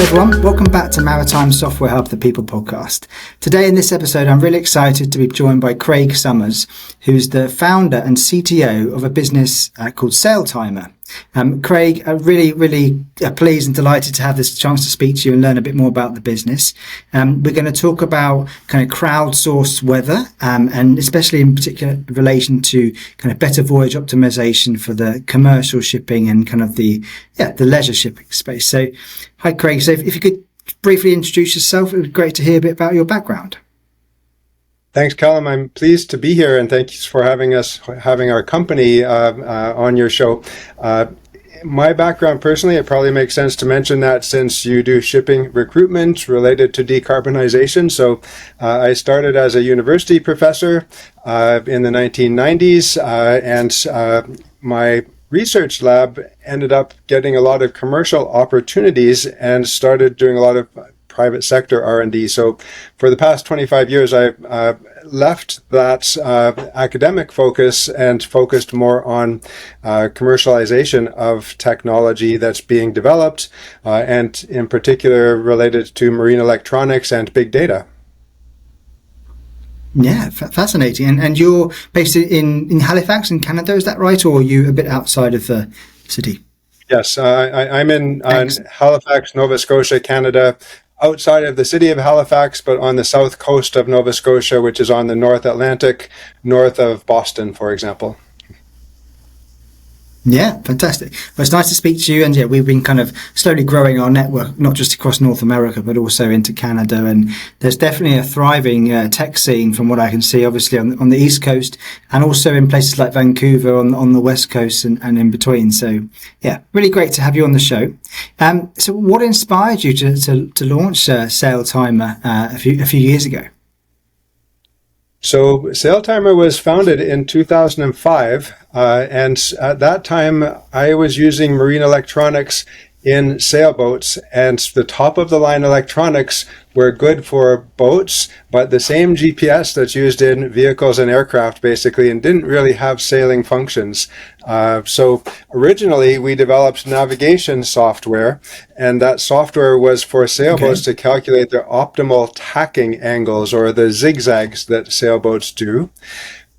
Hello everyone, welcome back to Maritime SoftwareHub, the People Podcast. Today in this episode, I'm really excited to be joined by Craig Summers, who's the founder and CTO of a business called SailTimer. Craig, I'm really pleased and delighted to have this chance to speak to you and learn a bit more about the business. We're going to talk about kind of crowdsourced weather, and especially in particular in relation to kind of better voyage optimization for the commercial shipping and kind of the leisure shipping space. So, hi Craig. So if you could briefly introduce yourself, it would be great to hear a bit about your background. Thanks, Callum. I'm pleased to be here, and thanks for having our company on your show. My background personally, it probably makes sense to mention that since you do shipping recruitment related to decarbonization. So I started as a university professor in the 1990s, and my research lab ended up getting a lot of commercial opportunities and started doing a lot of private sector R&D. So for the past 25 years, I've left that academic focus and focused more on commercialization of technology that's being developed, and in particular related to marine electronics and big data. Yeah, fascinating. And you're based in Halifax in Canada, is that right? Or are you a bit outside of the city? Yes, I'm in Halifax, Nova Scotia, Canada, outside of the city of Halifax, but on the south coast of Nova Scotia, which is on the North Atlantic, north of Boston, for example. Yeah, fantastic. Well, it's nice to speak to you. And yeah, we've been kind of slowly growing our network, not just across North America, but also into Canada. And there's definitely a thriving tech scene from what I can see, obviously on the East Coast and also in places like Vancouver on the West Coast and in between. So yeah, really great to have you on the show. So what inspired you to launch SailTimer a few years ago? So SailTimer was founded in 2005, and at that time I was using marine electronics in sailboats, and the top of the line electronics were good for boats, but the same GPS that's used in vehicles and aircraft basically, and didn't really have sailing functions. So originally we developed navigation software, and that software was for sailboats to calculate their optimal tacking angles, or the zigzags that sailboats do.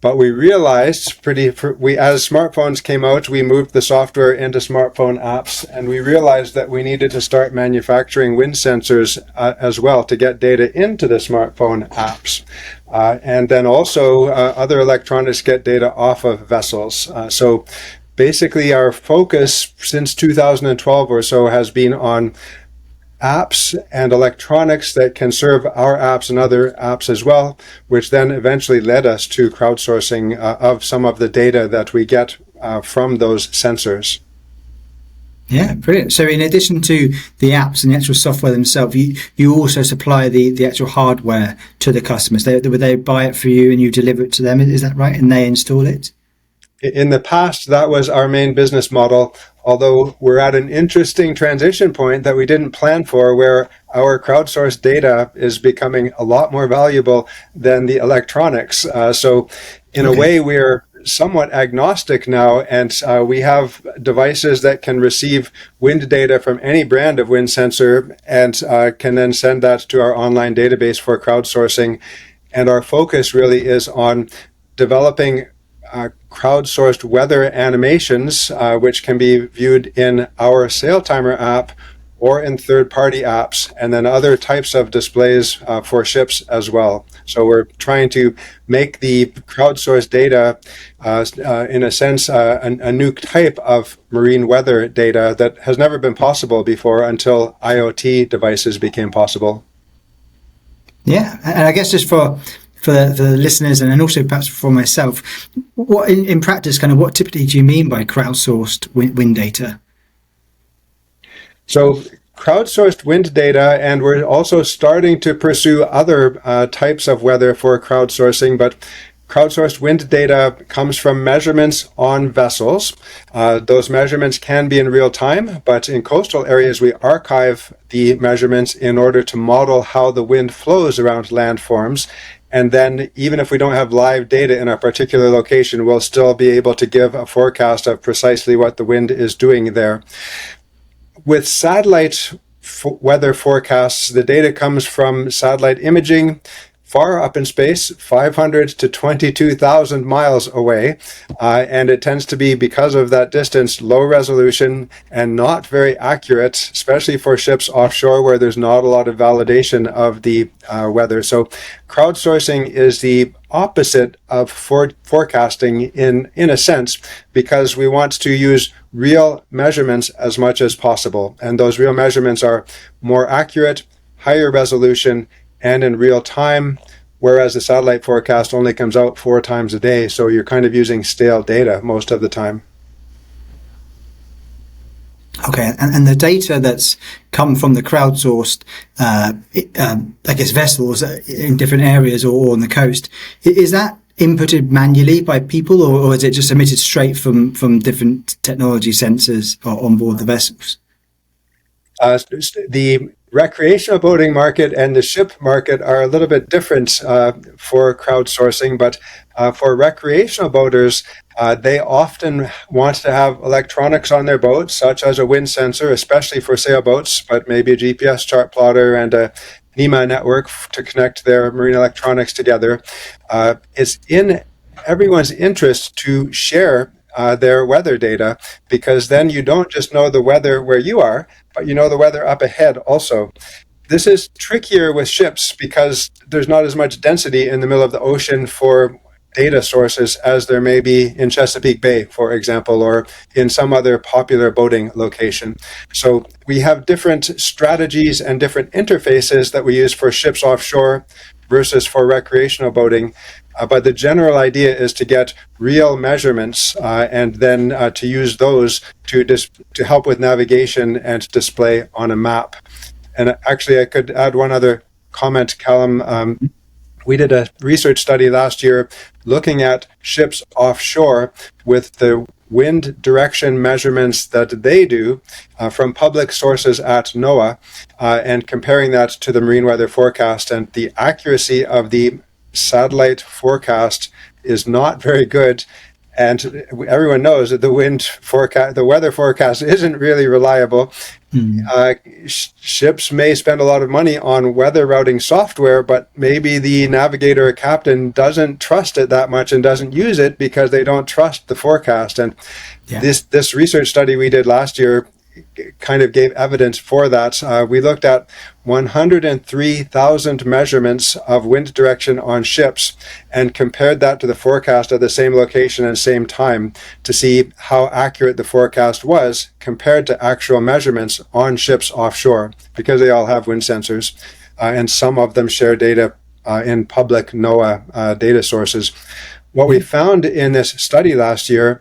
But we realized as smartphones came out, we moved the software into smartphone apps, and we realized that we needed to start manufacturing wind sensors as well to get data into the smartphone apps. And then also other electronics get data off of vessels. So basically our focus since 2012 or so has been on apps and electronics that can serve our apps and other apps as well, which then eventually led us to crowdsourcing of some of the data that we get from those sensors. Yeah, brilliant. So in addition to the apps and the actual software themselves, you also supply the actual hardware to the customers. They buy it for you and you deliver it to them, is that right? And they install it? In the past, that was our main business model, although we're at an interesting transition point that we didn't plan for, where our crowdsourced data is becoming a lot more valuable than the electronics. So in a way, we're somewhat agnostic now, and we have devices that can receive wind data from any brand of wind sensor and can then send that to our online database for crowdsourcing. And our focus really is on developing crowdsourced weather animations, which can be viewed in our SailTimer app or in third-party apps, and then other types of displays for ships as well. So we're trying to make the crowdsourced data, in a sense, a new type of marine weather data that has never been possible before until IoT devices became possible. Yeah, and I guess just for the listeners and also perhaps for myself, what in practice, kind of what typically do you mean by crowdsourced wind data? So crowdsourced wind data, and we're also starting to pursue other types of weather for crowdsourcing, but crowdsourced wind data comes from measurements on vessels. Those measurements can be in real time, but in coastal areas we archive the measurements in order to model how the wind flows around landforms. And then even if we don't have live data in a particular location, we'll still be able to give a forecast of precisely what the wind is doing there. With satellite weather forecasts. The data comes from satellite imaging far up in space, 500 to 22,000 miles away. And it tends to be, because of that distance, low resolution and not very accurate, especially for ships offshore where there's not a lot of validation of the weather. So crowdsourcing is the opposite of forecasting in a sense, because we want to use real measurements as much as possible. And those real measurements are more accurate, higher resolution, and in real time, whereas the satellite forecast only comes out 4 times a day. So you're kind of using stale data most of the time. Okay, and the data that's come from the crowdsourced, I guess, vessels in different areas or on the coast, is that inputted manually by people, or is it just emitted straight from different technology sensors on board the vessels? The recreational boating market and the ship market are a little bit different for crowdsourcing, but for recreational boaters, they often want to have electronics on their boats, such as a wind sensor, especially for sailboats, but maybe a GPS chart plotter and a NEMA network to connect their marine electronics together. It's in everyone's interest to share their weather data, because then you don't just know the weather where you are, but you know the weather up ahead also. This is trickier with ships because there's not as much density in the middle of the ocean for data sources as there may be in Chesapeake Bay, for example, or in some other popular boating location. So we have different strategies and different interfaces that we use for ships offshore versus for recreational boating. But the general idea is to get real measurements and then to use those to help with navigation and display on a map. And actually, I could add one other comment, Callum. We did a research study last year looking at ships offshore with the wind direction measurements that they do from public sources at NOAA and comparing that to the marine weather forecast. And the accuracy of the satellite forecast is not very good. And everyone knows that the weather forecast isn't really reliable. Ships may spend a lot of money on weather routing software, but maybe the navigator or captain doesn't trust it that much and doesn't use it because they don't trust the forecast. And this research study we did last year kind of gave evidence for that. We looked at 103,000 measurements of wind direction on ships and compared that to the forecast at the same location and same time to see how accurate the forecast was compared to actual measurements on ships offshore, because they all have wind sensors and some of them share data in public NOAA data sources. What we found in this study last year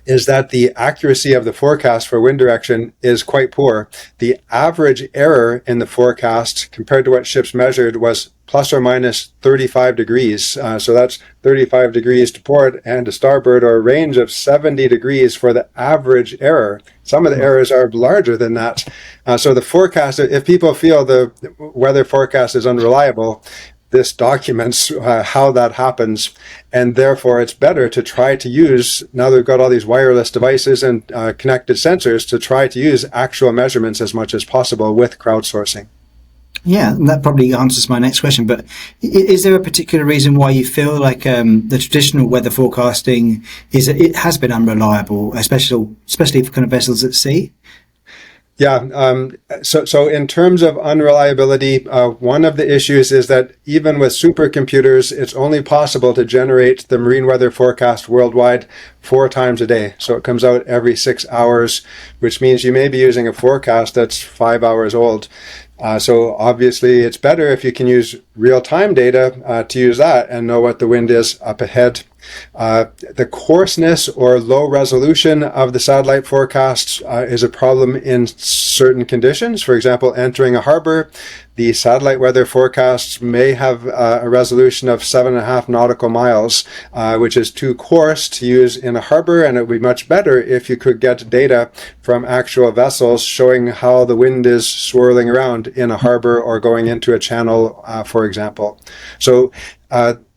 is that the accuracy of the forecast for wind direction is quite poor. The average error in the forecast compared to what ships measured was plus or minus 35 degrees. So that's 35 degrees to port and to starboard, or a range of 70 degrees for the average error. Some of the errors are larger than that. So the forecast, if people feel the weather forecast is unreliable, this documents how that happens, and therefore it's better to try to use, now they've got all these wireless devices and connected sensors, to try to use actual measurements as much as possible with crowdsourcing. Yeah, that probably answers my next question, but is there a particular reason why you feel like the traditional weather forecasting it has been unreliable, especially for kind of vessels at sea? Yeah, so in terms of unreliability, one of the issues is that even with supercomputers, it's only possible to generate the marine weather forecast worldwide 4 times a day. So it comes out every 6 hours, which means you may be using a forecast that's 5 hours old. So obviously it's better if you can use real-time data to use that and know what the wind is up ahead. The coarseness or low resolution of the satellite forecasts is a problem in certain conditions. For example, entering a harbor, the satellite weather forecasts may have a resolution of 7.5 nautical miles, which is too coarse to use in a harbor, and it would be much better if you could get data from actual vessels showing how the wind is swirling around in a harbor or going into a channel, for example. So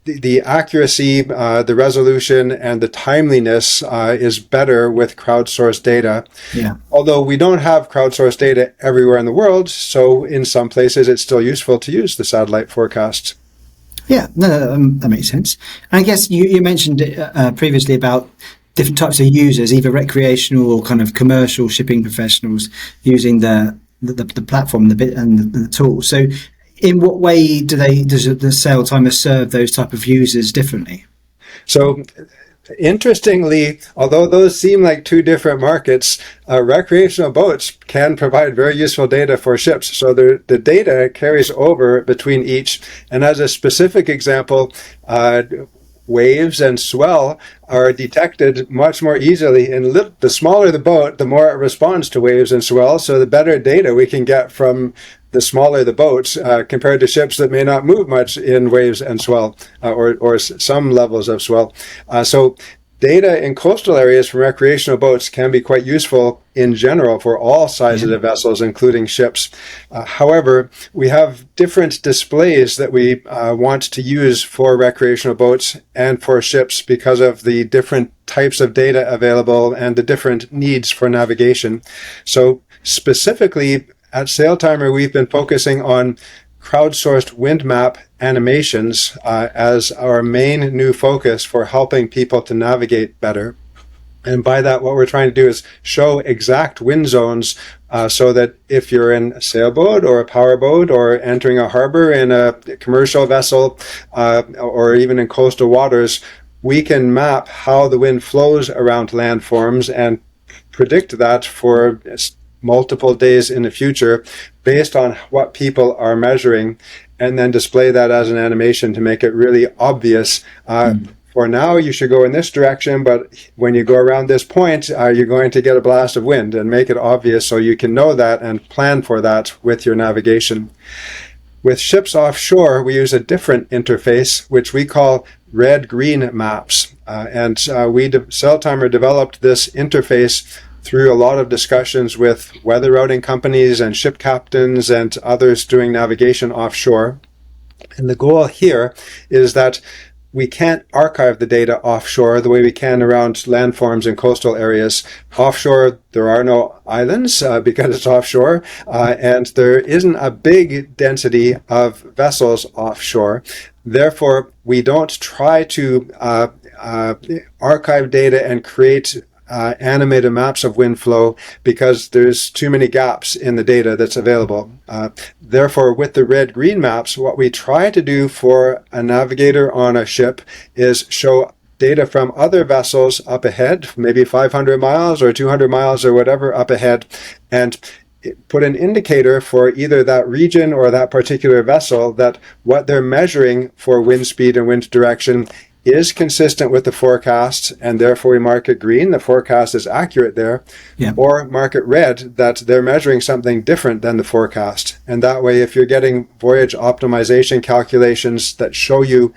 the accuracy, the resolution, and the timeliness is better with crowdsourced data. Yeah. Although we don't have crowdsourced data everywhere in the world, so in some places it's still useful to use the satellite forecasts. Yeah, no, that makes sense. And I guess you mentioned previously about different types of users, either recreational or kind of commercial shipping professionals using the platform, and the tool. So, in what way does the SailTimer serve those type of users differently? So, interestingly, although those seem like two different markets, recreational boats can provide very useful data for ships. So the data carries over between each. And as a specific example, waves and swell are detected much more easily. And the smaller the boat, the more it responds to waves and swell. So the better data we can get from the smaller the boats compared to ships that may not move much in waves and swell or some levels of swell. So data in coastal areas from recreational boats can be quite useful in general for all sizes of vessels, including ships. However, we have different displays that we want to use for recreational boats and for ships because of the different types of data available and the different needs for navigation. So specifically, at SailTimer, we've been focusing on crowdsourced wind map animations as our main new focus for helping people to navigate better. And by that, what we're trying to do is show exact wind zones so that if you're in a sailboat or a powerboat or entering a harbor in a commercial vessel or even in coastal waters, we can map how the wind flows around landforms and predict that for multiple days in the future based on what people are measuring, and then display that as an animation to make it really obvious. For now, you should go in this direction, but when you go around this point, you're going to get a blast of wind, and make it obvious so you can know that and plan for that with your navigation. With ships offshore, we use a different interface, which we call red-green maps. SailTimer developed this interface through a lot of discussions with weather routing companies and ship captains and others doing navigation offshore. And the goal here is that we can't archive the data offshore the way we can around landforms in coastal areas. Offshore, there are no islands because it's offshore, and there isn't a big density of vessels offshore. Therefore, we don't try to archive data and create animated maps of wind flow because there's too many gaps in the data that's available. Therefore, with the red-green maps, what we try to do for a navigator on a ship is show data from other vessels up ahead, maybe 500 miles or 200 miles or whatever up ahead, and put an indicator for either that region or that particular vessel that what they're measuring for wind speed and wind direction is consistent with the forecast, and therefore we mark it green, the forecast is accurate there, or mark it red, that they're measuring something different than the forecast. And that way, if you're getting voyage optimization calculations that show you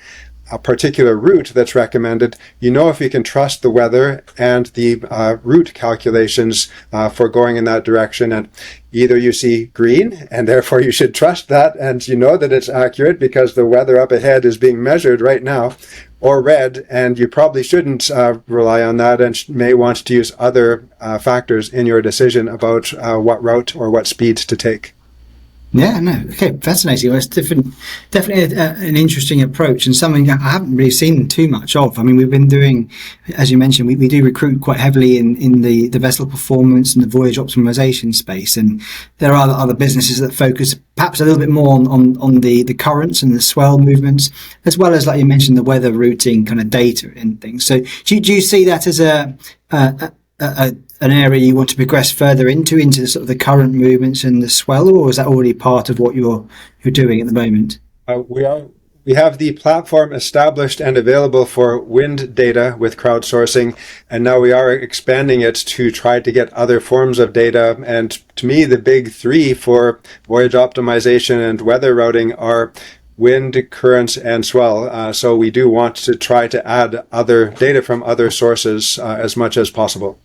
a particular route that's recommended, you know if you can trust the weather and the route calculations for going in that direction. And either you see green, and therefore you should trust that, and you know that it's accurate because the weather up ahead is being measured right now, or red, and you probably shouldn't rely on that and may want to use other factors in your decision about what route or what speed to take. Yeah, no, okay, fascinating. Well, it's definitely an interesting approach, and something I haven't really seen too much of. I mean, we've been doing, as you mentioned, we do recruit quite heavily in the vessel performance and the voyage optimization space, and there are other businesses that focus perhaps a little bit more on the currents and the swell movements, as well as, like you mentioned, the weather routing kind of data and things. So do you see that as an area you want to progress further into the sort of the current movements and the swell, or is that already part of what you're doing at the moment? We have the platform established and available for wind data with crowdsourcing, and now we are expanding it to try to get other forms of data. And to me, the big three for voyage optimization and weather routing are wind, currents, and swell. So we do want to try to add other data from other sources as much as possible.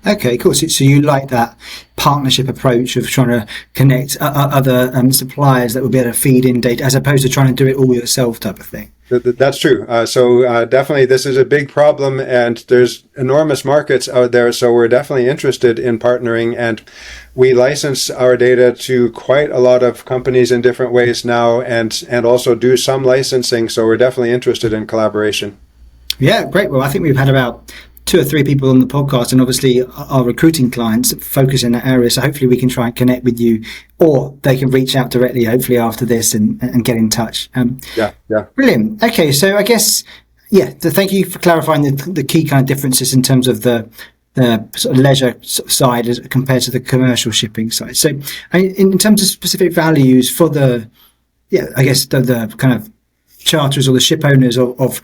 Okay, cool. So you like that partnership approach of trying to connect other suppliers that will be able to feed in data, as opposed to trying to do it all yourself type of thing? That's true. So definitely this is a big problem, and there's enormous markets out there. So we're definitely interested in partnering, and we license our data to quite a lot of companies in different ways now, and also do some licensing. So we're definitely interested in collaboration. Yeah, great. Well, I think we've had about 2 or 3 people on the podcast, and obviously our recruiting clients focus in that area. So hopefully we can try and connect with you, or they can reach out directly, hopefully after this, and get in touch. Yeah. Brilliant. Okay, so I guess, so thank you for clarifying the key kind of differences in terms of the sort of leisure side as compared to the commercial shipping side. So in terms of specific values for the kind of charterers or the ship owners of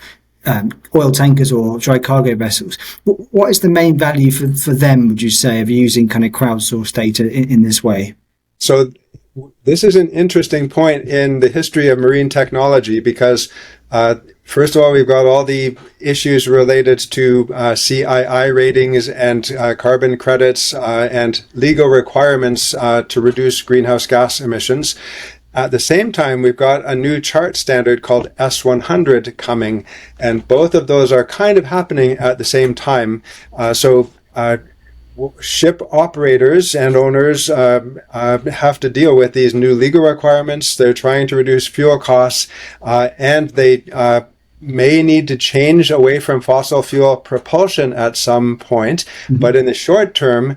oil tankers or dry cargo vessels, what is the main value for them, would you say, of using kind of crowdsourced data in this way? So this is an interesting point in the history of marine technology, because first of all, we've got all the issues related to CII ratings and carbon credits and legal requirements to reduce greenhouse gas emissions. At the same time, we've got a new chart standard called S100 coming, and both of those are kind of happening at the same time. Ship operators and owners have to deal with these new legal requirements. They're trying to reduce fuel costs, and they may need to change away from fossil fuel propulsion at some point. Mm-hmm. But in the short term,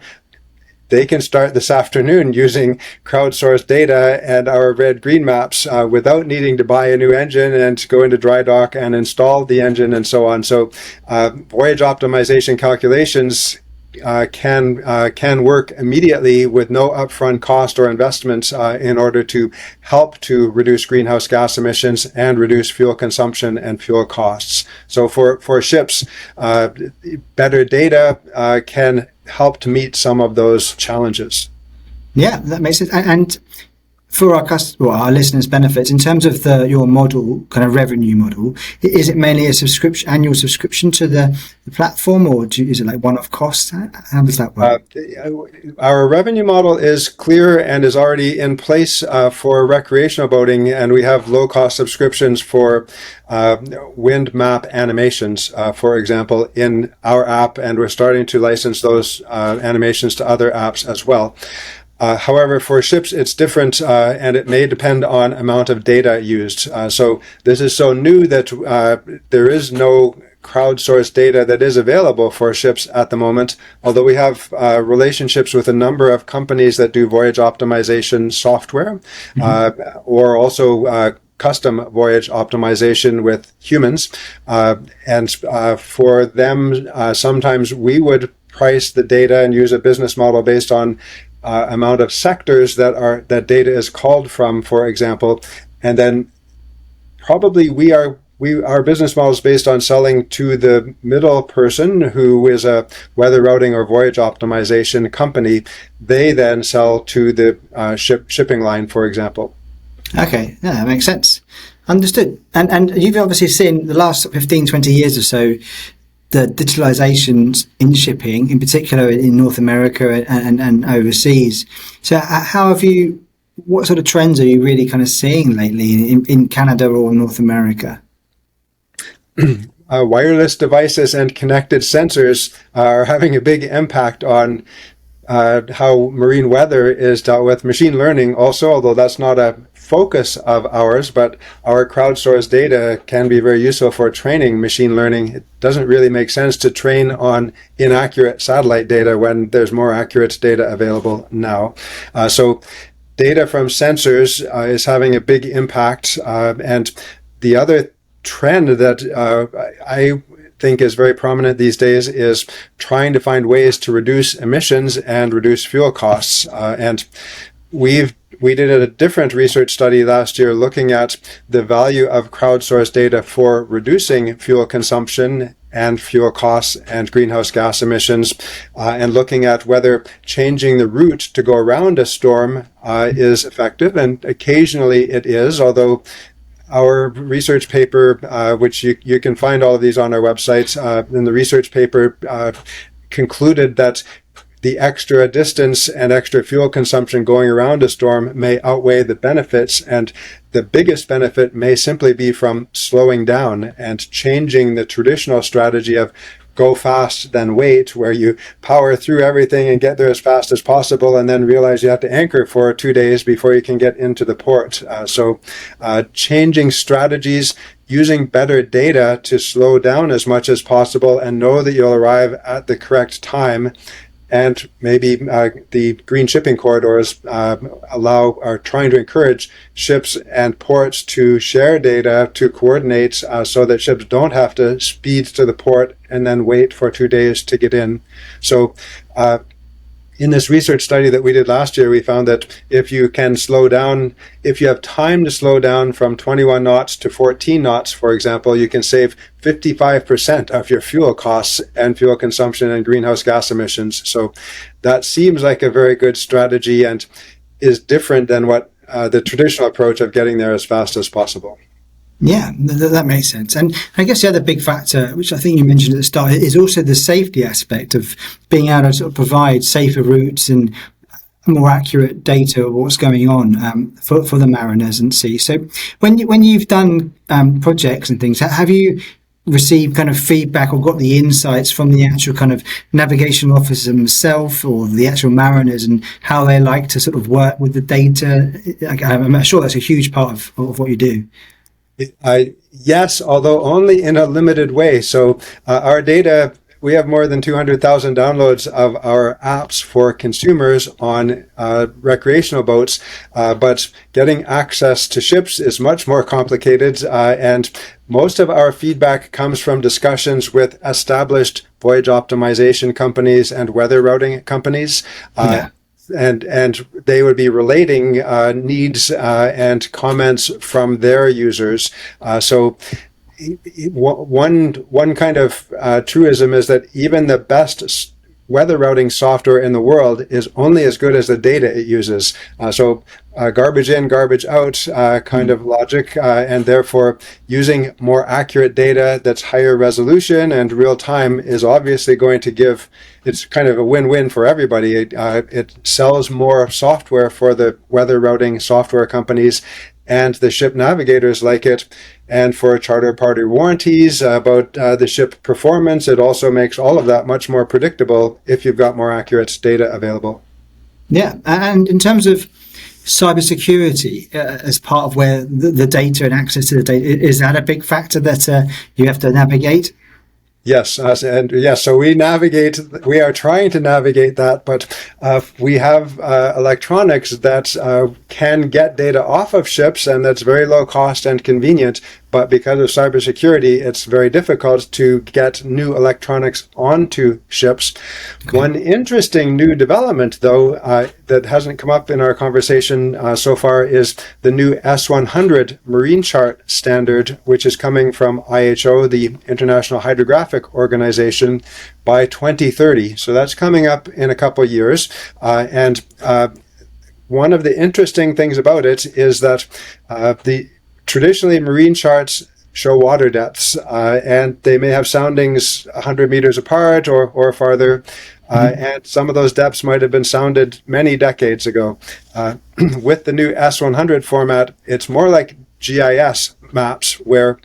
they can start this afternoon using crowdsourced data and our red-green maps without needing to buy a new engine and go into dry dock and install the engine and so on. So voyage optimization calculations can work immediately with no upfront cost or investments in order to help to reduce greenhouse gas emissions and reduce fuel consumption and fuel costs. So for ships, better data can help to meet some of those challenges. Yeah, that makes sense. And for our listeners' benefits, in terms of your model, kind of revenue model, is it mainly a annual subscription to the platform, or is it like one-off costs? How does that work? Our revenue model is clear and is already in place for recreational boating, and we have low-cost subscriptions for wind map animations, for example, in our app, and we're starting to license those animations to other apps as well. However, for ships, it's different, and it may depend on amount of data used. So this is so new that there is no crowdsourced data that is available for ships at the moment, although we have relationships with a number of companies that do voyage optimization software, or also custom voyage optimization with humans. And for them, sometimes we would price the data and use a business model based on amount of sectors that data is called from, for example, and then probably our business model is based on selling to the middle person who is a weather routing or voyage optimization company. They then sell to the shipping line, for example. Okay, yeah, that makes sense. Understood. And you've obviously seen the last 15, 20 years or so, the digitalization in shipping, in particular in North America and overseas. So what sort of trends are you really kind of seeing lately in Canada or North America? Wireless devices and connected sensors are having a big impact on how marine weather is dealt with. Machine learning also, although that's not a focus of ours, but our crowdsourced data can be very useful for training machine learning. It doesn't really make sense to train on inaccurate satellite data when there's more accurate data available now. So data from sensors is having a big impact. And the other trend that I think is very prominent these days is trying to find ways to reduce emissions and reduce fuel costs. And we did a different research study last year looking at the value of crowdsourced data for reducing fuel consumption and fuel costs and greenhouse gas emissions, and looking at whether changing the route to go around a storm is effective. And occasionally it is, although our research paper, which you can find all of these on our website, in the research paper concluded that the extra distance and extra fuel consumption going around a storm may outweigh the benefits, and the biggest benefit may simply be from slowing down and changing the traditional strategy of go fast, then wait, where you power through everything and get there as fast as possible and then realize you have to anchor for 2 days before you can get into the port. So changing strategies, using better data to slow down as much as possible and know that you'll arrive at the correct time. And maybe the green shipping corridors are trying to encourage ships and ports to share data, to coordinate so that ships don't have to speed to the port and then wait for 2 days to get in. So in this research study that we did last year, we found that if you can slow down, if you have time to slow down from 21 knots to 14 knots, for example, you can save 55% of your fuel costs and fuel consumption and greenhouse gas emissions. So that seems like a very good strategy and is different than what the traditional approach of getting there as fast as possible. Yeah, that makes sense. And I guess the other big factor, which I think you mentioned at the start, is also the safety aspect of being able to sort of provide safer routes and more accurate data of what's going on for the mariners and sea. So when you've done projects and things, have you received kind of feedback or got the insights from the actual kind of navigation officers themselves or the actual mariners and how they like to sort of work with the data? I'm sure that's a huge part of what you do. Yes, although only in a limited way. So our data, we have more than 200,000 downloads of our apps for consumers on recreational boats, but getting access to ships is much more complicated, and most of our feedback comes from discussions with established voyage optimization companies and weather routing companies. And they would be relating needs and comments from their users. So one kind of truism is that even the best weather routing software in the world is only as good as the data it uses. So garbage in, garbage out kind of logic, and therefore using more accurate data that's higher resolution and real time is obviously going to give, it's kind of a win-win for everybody. It sells more software for the weather routing software companies, and the ship navigators like it. And for charter party warranties about the ship performance, it also makes all of that much more predictable if you've got more accurate data available. Yeah, and in terms of cybersecurity as part of where the data and access to the data, is that a big factor that you have to navigate? Yes, so we are trying to navigate that, but we have electronics that can get data off of ships, and that's very low cost and convenient. But because of cybersecurity, it's very difficult to get new electronics onto ships. Okay. One interesting new development, though, that hasn't come up in our conversation so far is the new S100 marine chart standard, which is coming from IHO, the International Hydrographic Organization, by 2030. So that's coming up in a couple of years. And one of the interesting things about it is that traditionally, marine charts show water depths, and they may have soundings 100 meters apart or farther, and some of those depths might have been sounded many decades ago. With the new S100 format, it's more like GIS maps, where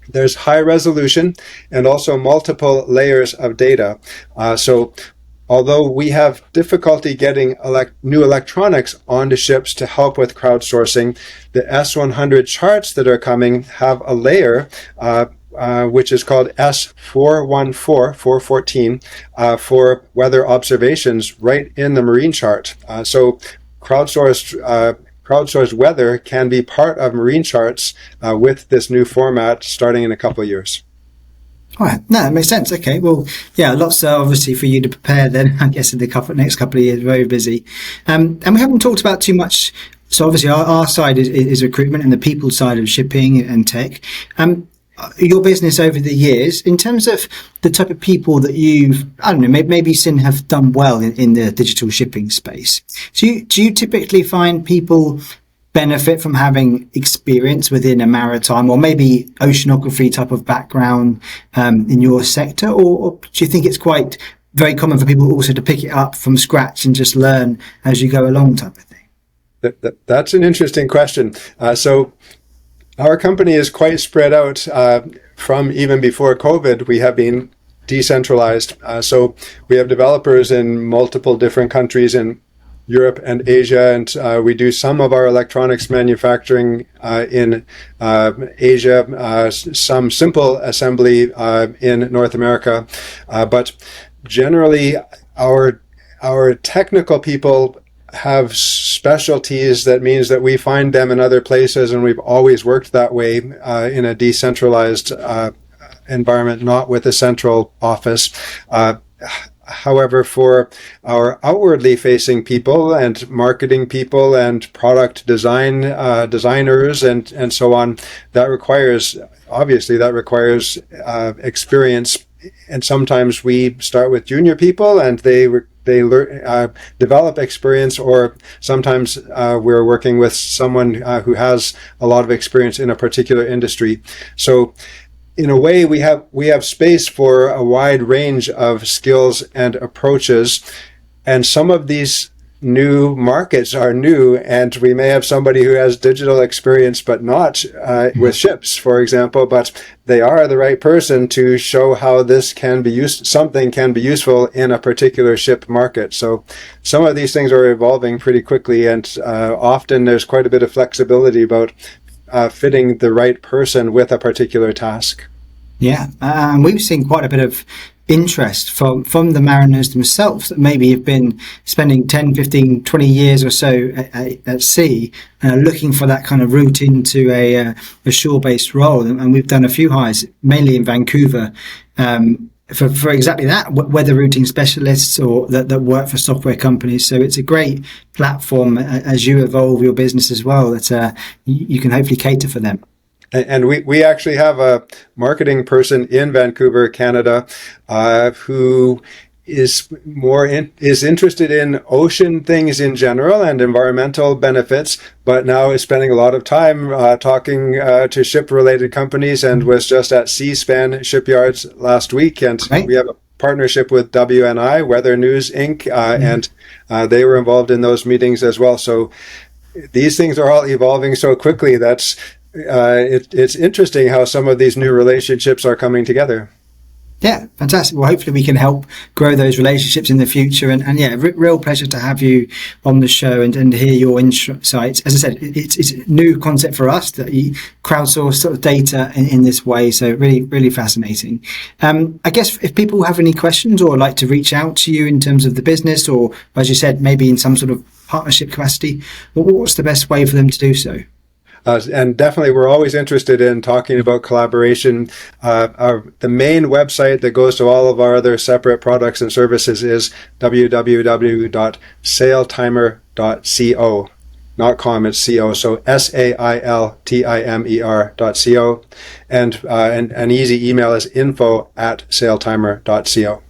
there's high resolution and also multiple layers of data. So although we have difficulty getting new electronics onto ships to help with crowdsourcing, the S100 charts that are coming have a layer which is called S414 for weather observations right in the marine chart. So crowdsourced weather can be part of marine charts with this new format starting in a couple of years. All right. No, that makes sense. Okay. Well, yeah, lots obviously for you to prepare then, I guess, in the next couple of years, very busy. And we haven't talked about too much. So obviously our side is recruitment and the people side of shipping and tech. Your business over the years, in terms of the type of people that you've, I don't know, maybe seen have done well in the digital shipping space. Do you typically find people benefit from having experience within a maritime or maybe oceanography type of background in your sector, or do you think it's quite very common for people also to pick it up from scratch and just learn as you go along type of thing? That's an interesting question. So our company is quite spread out from even before COVID. We have been decentralized. So we have developers in multiple different countries in Europe and Asia, and we do some of our electronics manufacturing in Asia, some simple assembly in North America, but generally our technical people have specialties. That means that we find them in other places, and we've always worked that way in a decentralized environment, not with a central office. However, for our outwardly facing people and marketing people and product designers and so on, that requires experience. And sometimes we start with junior people and they learn, develop experience, or sometimes we're working with someone who has a lot of experience in a particular industry. So in a way, we have space for a wide range of skills and approaches, and some of these new markets are new, and we may have somebody who has digital experience but not with ships, for example, but they are the right person to show how this can be used, something can be useful in a particular ship market. So some of these things are evolving pretty quickly, and often there's quite a bit of flexibility about fitting the right person with a particular task. Yeah, and we've seen quite a bit of interest from the mariners themselves that maybe have been spending 10, 15, 20 years or so at sea, looking for that kind of route into a shore-based role. And we've done a few hires, mainly in Vancouver, for exactly that, weather routing specialists or that work for software companies. So it's a great platform as you evolve your business as well, that you can hopefully cater for them. And we actually have a marketing person in Vancouver, Canada, who is interested in ocean things in general and environmental benefits, but now is spending a lot of time talking to ship-related companies, and was just at Seaspan Shipyards last week. And we have a partnership with WNI, Weather News Inc., and they were involved in those meetings as well. So these things are all evolving so quickly that's it's interesting how some of these new relationships are coming together. Yeah, fantastic. Well, hopefully we can help grow those relationships in the future. And yeah, real pleasure to have you on the show and hear your insights. As I said, it's a new concept for us, that you crowdsource sort of data in this way. So really, really fascinating. I guess if people have any questions or like to reach out to you in terms of the business, or as you said, maybe in some sort of partnership capacity, what's the best way for them to do so? And definitely, we're always interested in talking about collaboration. The main website that goes to all of our other separate products and services is www.sailtimer.co. Not com, it's co. So SAILTIMER.co. And an easy email is info@sailtimer.co.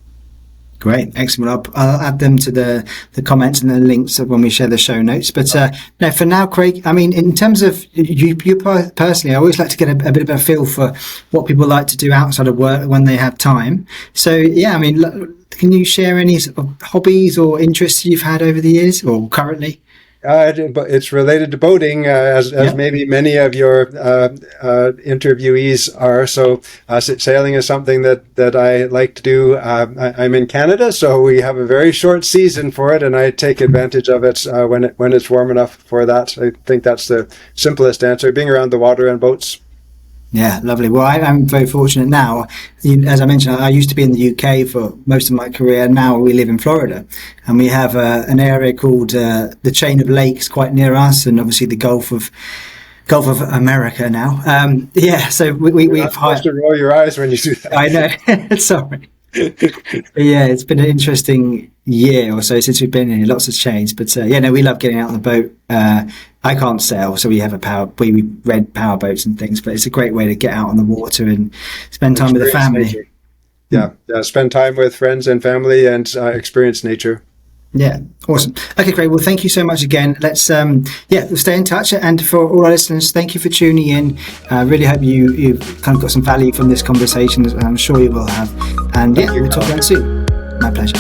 Great, excellent. I'll add them to the comments and the links when we share the show notes. But no, for now, Craig, I mean, in terms of you personally, I always like to get a bit of a feel for what people like to do outside of work when they have time. So yeah, I mean, can you share any sort of hobbies or interests you've had over the years or currently? It's related to boating, as maybe many of your interviewees are. So sailing is something that I like to do. I'm in Canada, so we have a very short season for it, and I take advantage of it when it's warm enough for that. I think that's the simplest answer, being around the water and boats. Yeah, lovely. Well, I'm very fortunate now. As I mentioned, I used to be in the UK for most of my career. Now we live in Florida, and we have an area called the Chain of Lakes quite near us, and obviously the Gulf of America now. So we've supposed to roll your eyes when you do that. I know. Sorry. Yeah, it's been an interesting year or so since we've been here. Lots has changed, but we love getting out on the boat. I can't sail, so we have we rent power boats and things, but it's a great way to get out on the water and spend time with the family. Nature. Yeah, spend time with friends and family and experience nature. Yeah, awesome. Okay, great. Well, thank you so much again. Let's we'll stay in touch. And for all our listeners, thank you for tuning in. I really hope you've kind of got some value from this conversation, as I'm sure you will have. And we'll talk again soon. My pleasure.